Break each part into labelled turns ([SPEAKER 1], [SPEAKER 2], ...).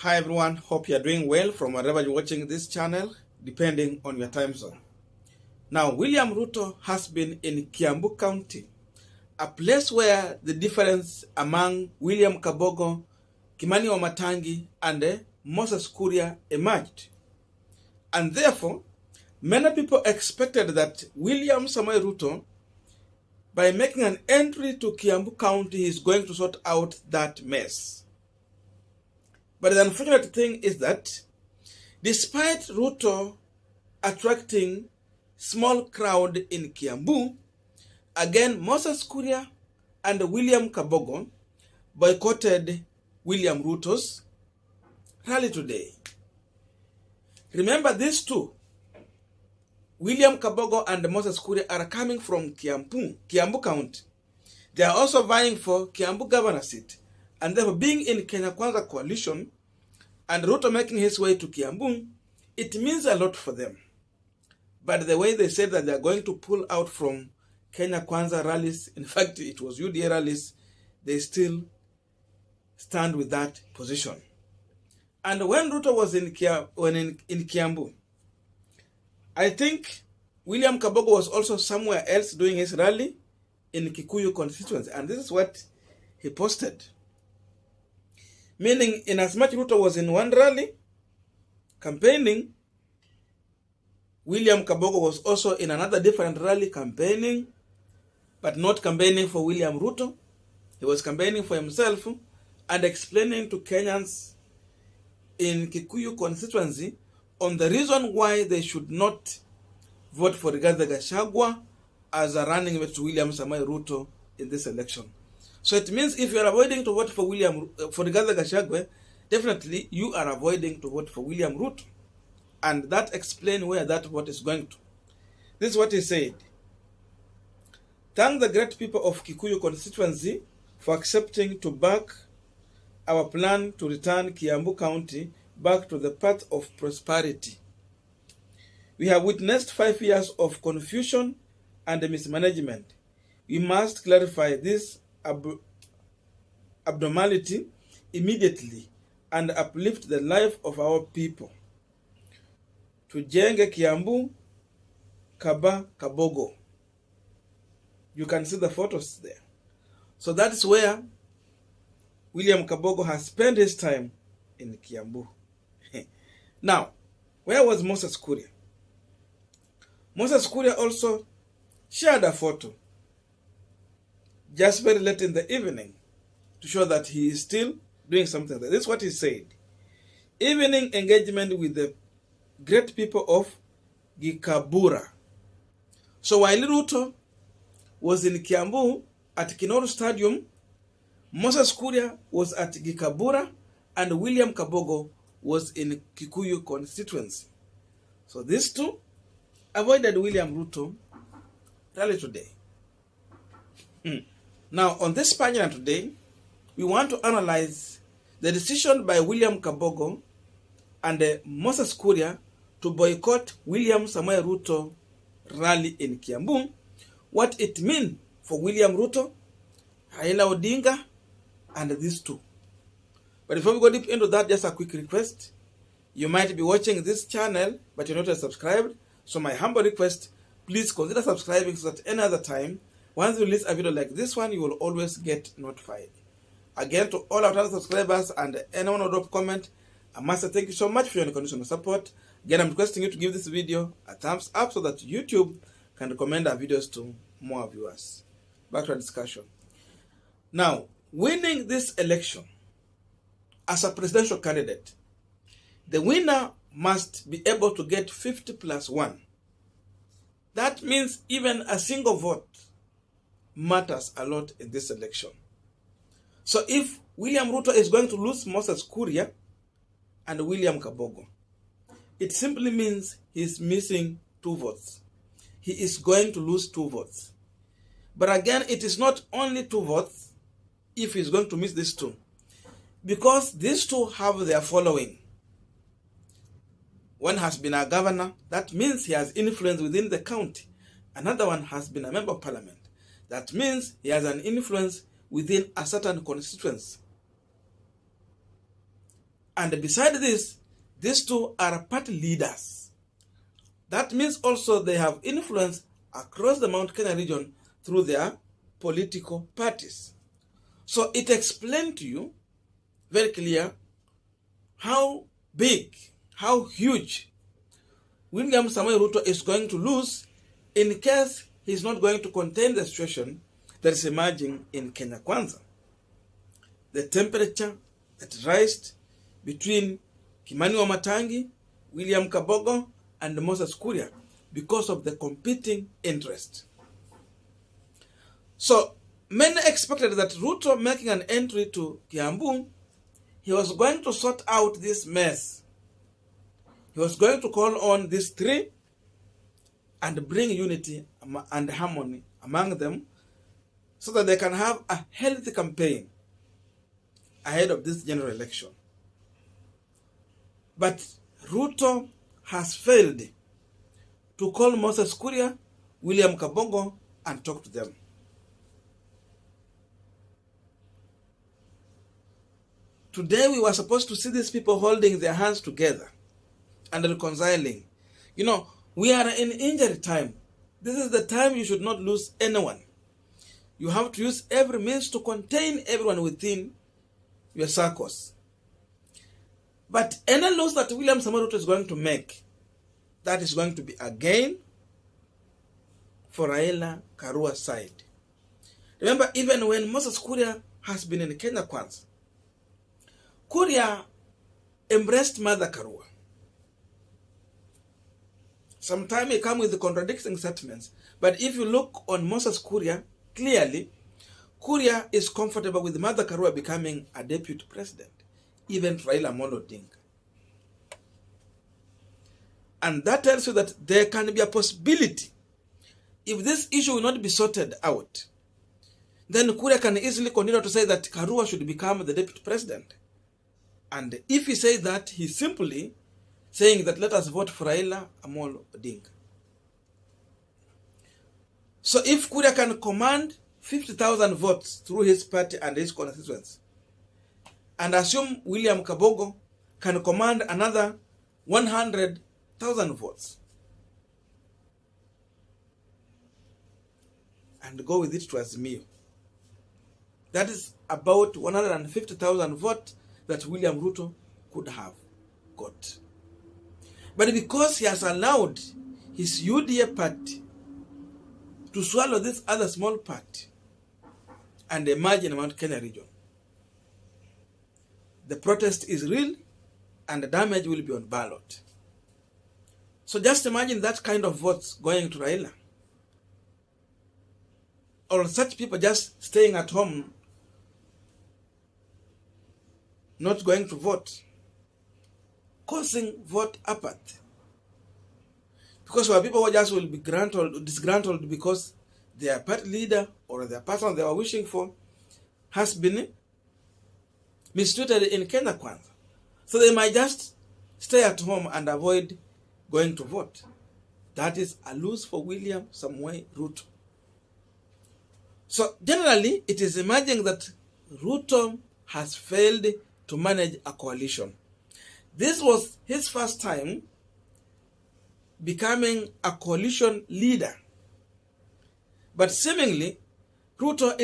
[SPEAKER 1] Hi everyone, hope you are doing well from wherever you're watching this channel, depending on your time zone. Now, William Ruto has been in Kiambu County, a place where the difference among William Kabogo, Kimani Wamatangi, and Moses Kuria emerged. And therefore, many people expected that William Samoei Ruto, by making an entry to Kiambu County, is going to sort out that mess. But the unfortunate thing is that despite Ruto attracting small crowd in Kiambu, again Moses Kuria and William Kabogo boycotted William Ruto's rally today. Remember, these two, William Kabogo and Moses Kuria, are coming from Kiambu County. They are also vying for Kiambu governor seat. And therefore, being in Kenya Kwanza coalition and Ruto making his way to Kiambu, it means a lot for them. But the way they said that they are going to pull out from Kenya Kwanza rallies, in fact, it was UDA rallies, they still stand with that position. And when Ruto was in Kiambu, I think William Kabogo was also somewhere else doing his rally in Kikuyu constituency. And this is what he posted. Meaning, in as much Ruto was in one rally campaigning, William Kabogo was also in another different rally campaigning, but not campaigning for William Ruto. He was campaigning for himself and explaining to Kenyans in Kikuyu constituency on the reason why they should not vote for Rigathi Gachagua as a running mate to William Samoei Ruto in this election. So it means if you are avoiding to vote for Rigathi Gachagua, definitely you are avoiding to vote for William Ruto. And that explains where that vote is going to. This is what he said. Thank the great people of Kikuyu constituency for accepting to back our plan to return Kiambu County back to the path of prosperity. We have witnessed 5 years of confusion and mismanagement. We must clarify this abnormality immediately and uplift the life of our people. Tujenge Kiambu Kabogo. You can see the photos there. So that is where William Kabogo has spent his time in Kiambu. Now, where was Moses Kuria? Moses Kuria also shared a photo just very late in the evening to show that he is still doing something. This is what he said. Evening engagement with the great people of Gikabura. So while Ruto was in Kiambu at Kinoru Stadium, Moses Kuria was at Gikabura and William Kabogo was in Kikuyu constituency. So these two avoided William Ruto rally today. Now, on this pagina today, we want to analyze the decision by William Kabogo and Moses Kuria to boycott William Samoei Ruto rally in Kiambu, what it means for William Ruto, Raila Odinga, and these two. But before we go deep into that, just a quick request. You might be watching this channel, but you're not yet subscribed. So my humble request, please consider subscribing so that any other time, once we release a video like this one, you will always get notified. Again, to all our subscribers and anyone who drop comment, I must say thank you so much for your unconditional support. Again, I'm requesting you to give this video a thumbs up so that YouTube can recommend our videos to more viewers. Back to our discussion. Now, winning this election as a presidential candidate, the winner must be able to get 50+1. That means even a single vote matters a lot in this election. So if William Ruto is going to lose Moses Kuria and William Kabogo, it simply means he's missing 2 votes. He is going to lose 2 votes. But again, it is not only 2 votes if he's going to miss these 2. Because these 2 have their following. One has been a governor, that means he has influence within the county. Another one has been a member of parliament. That means he has an influence within a certain constituency. And beside this, these two are party leaders. That means also they have influence across the Mount Kenya region through their political parties. So it explained to you very clear how big, how huge William Samoei Ruto is going to lose in case he's not going to contain the situation that is emerging in Kenya Kwanza. The temperature that rised between Kimani Wamatangi, William Kabogo, and Moses Kuria because of the competing interest. So many expected that Ruto making an entry to Kiambu, he was going to sort out this mess. He was going to call on these three and bring unity and harmony among them so that they can have a healthy campaign ahead of this general election. But Ruto has failed to call Moses Kuria, William Kabogo, and talk to them. Today we were supposed to see these people holding their hands together and reconciling. You know, we are in injury time. This is the time you should not lose anyone. You have to use every means to contain everyone within your circles. But any loss that William Samoei Ruto is going to make, that is going to be a gain for Raila Karua's side. Remember, even when Moses Kuria has been in Kenya Kwanza, Kuria embraced Mother Karua. Sometimes he comes with contradicting statements, but if you look on Moses Kuria, clearly, Kuria is comfortable with Mother Karua becoming a deputy president, even Raila Amolo Odinga. And that tells you that there can be a possibility, if this issue will not be sorted out, then Kuria can easily continue to say that Karua should become the deputy president. And if he says that, he's simply saying that let us vote for Raila Amolo Odinga. So if Kuria can command 50,000 votes through his party and his constituents, and assume William Kabogo can command another 100,000 votes, and go with it to Azimio, that is about 150,000 votes that William Ruto could have got. But because he has allowed his UDA party to swallow this other small party and emerge in the Mount Kenya region, the protest is real and the damage will be on ballot. So just imagine that kind of votes going to Raila, or such people just staying at home, not going to vote, causing vote apathy. Because there are people who just will be disgruntled because their party leader or their person they were wishing for has been mistreated in Kenya Kwanza. So they might just stay at home and avoid going to vote. That is a lose for William Samoei Ruto. So generally, it is emerging that Ruto has failed to manage a coalition. This was his first time becoming a coalition leader. But seemingly, Ruto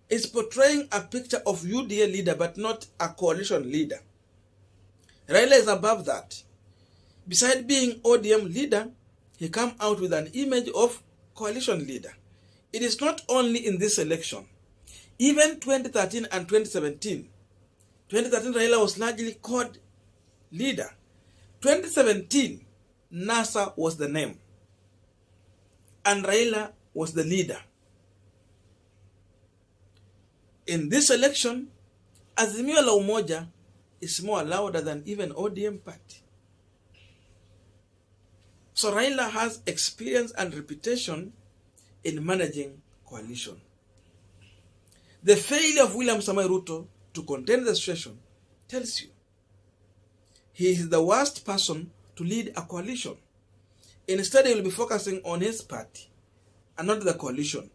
[SPEAKER 1] is portraying a picture of UDA leader, but not a coalition leader. Raila is above that. Besides being ODM leader, he came out with an image of coalition leader. It is not only in this election. Even 2013 and 2017, 2013 Raila was largely called leader. 2017, NASA was the name, and Raila was the leader. In this election, Azimio la Umoja is more louder than even ODM party. So Raila has experience and reputation in managing coalition. The failure of William Samoei Ruto to contain the situation tells you he is the worst person to lead a coalition. Instead, he will be focusing on his party and not the coalition.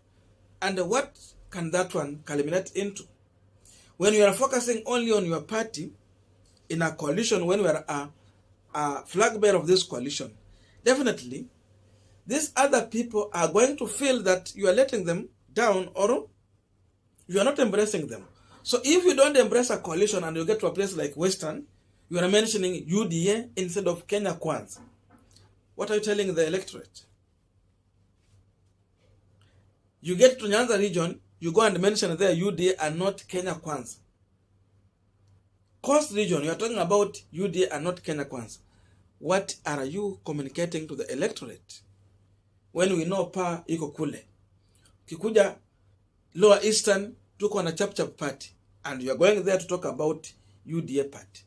[SPEAKER 1] And what can that one culminate into? When you are focusing only on your party in a coalition, when you are a flag bearer of this coalition, definitely these other people are going to feel that you are letting them down or you are not embracing them. So if you don't embrace a coalition and you get to a place like Western, you are mentioning UDA instead of Kenya Kwanza. What are you telling the electorate? You get to Nyanza region, you go and mention there UDA and not Kenya Kwanza. Coast region, you are talking about UDA and not Kenya Kwanza. What are you communicating to the electorate? When we know pa iko kule. Kikuja Lower Eastern, tuko na chap party. And you are going there to talk about UDA party.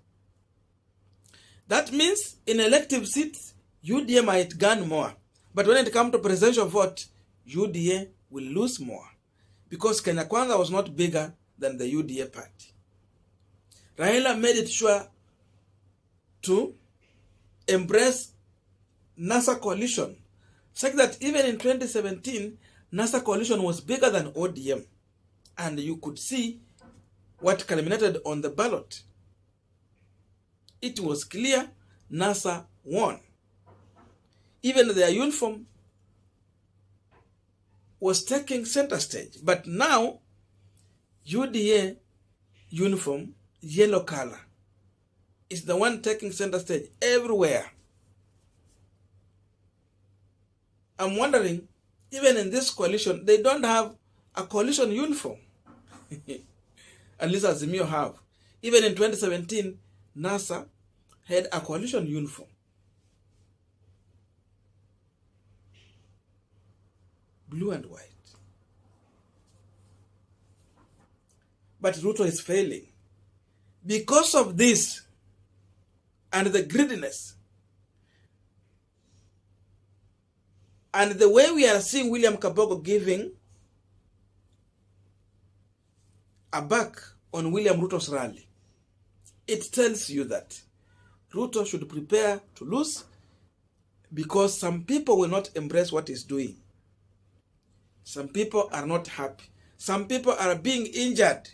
[SPEAKER 1] That means in elective seats, UDA might gain more. But when it comes to presidential vote, UDA will lose more. Because Kenya Kwanza was not bigger than the UDA party. Raila made it sure to embrace NASA coalition, such that even in 2017, NASA coalition was bigger than ODM. And you could see what culminated on the ballot. It was clear NASA won. Even their uniform was taking center stage. But now, UDA uniform, yellow color, is the one taking center stage everywhere. I'm wondering, even in this coalition, they don't have a coalition uniform. At least Azimio have. Even in 2017, NASA had a coalition uniform. Blue and white. But Ruto is failing. Because of this and the greediness and the way we are seeing William Kabogo giving a back on William Ruto's rally, it tells you that Ruto should prepare to lose, because some people will not embrace what he's doing. Some people are not happy. Some people are being injured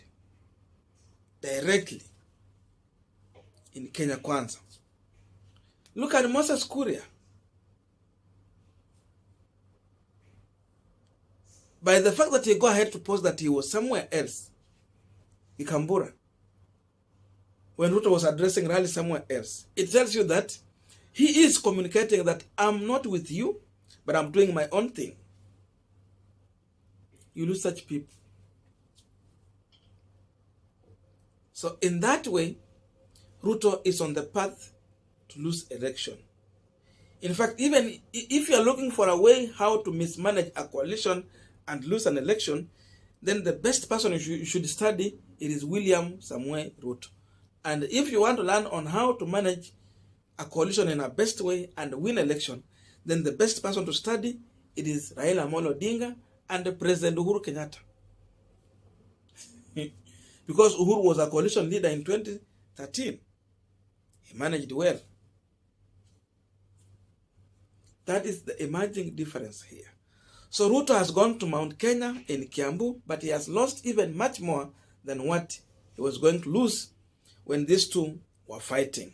[SPEAKER 1] directly in Kenya Kwanza. Look at Moses Kuria. By the fact that he go ahead to post that he was somewhere else, in Kambura, when Ruto was addressing rally somewhere else, it tells you that he is communicating that I'm not with you, but I'm doing my own thing. You lose such people. So in that way, Ruto is on the path to lose election. In fact, even if you are looking for a way how to mismanage a coalition and lose an election, then the best person you should study, it is William Samuel Ruto. And if you want to learn on how to manage a coalition in a best way and win election, then the best person to study, it is Raila Amolo Odinga and President Uhuru Kenyatta. Because Uhuru was a coalition leader in 2013. He managed well. That is the emerging difference here. So Ruto has gone to Mount Kenya in Kiambu, but he has lost even much more than what he was going to lose when these two were fighting.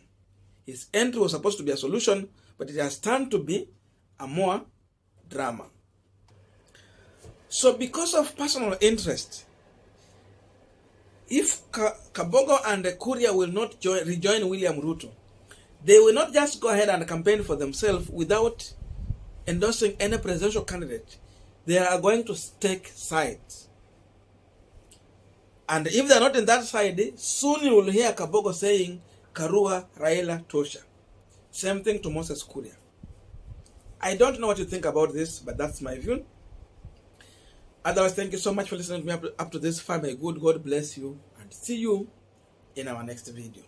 [SPEAKER 1] His entry was supposed to be a solution, but it has turned to be a more drama. So because of personal interest, if Kabogo and Kuria will not rejoin William Ruto, they will not just go ahead and campaign for themselves without endorsing any presidential candidate. They are going to take sides. And if they are not in that side, soon you will hear Kabogo saying, Karua, Raila, Tosha. Same thing to Moses Kuria. I don't know what you think about this, but that's my view. Otherwise, thank you so much for listening to me up to this far. May good God bless you, and see you in our next video.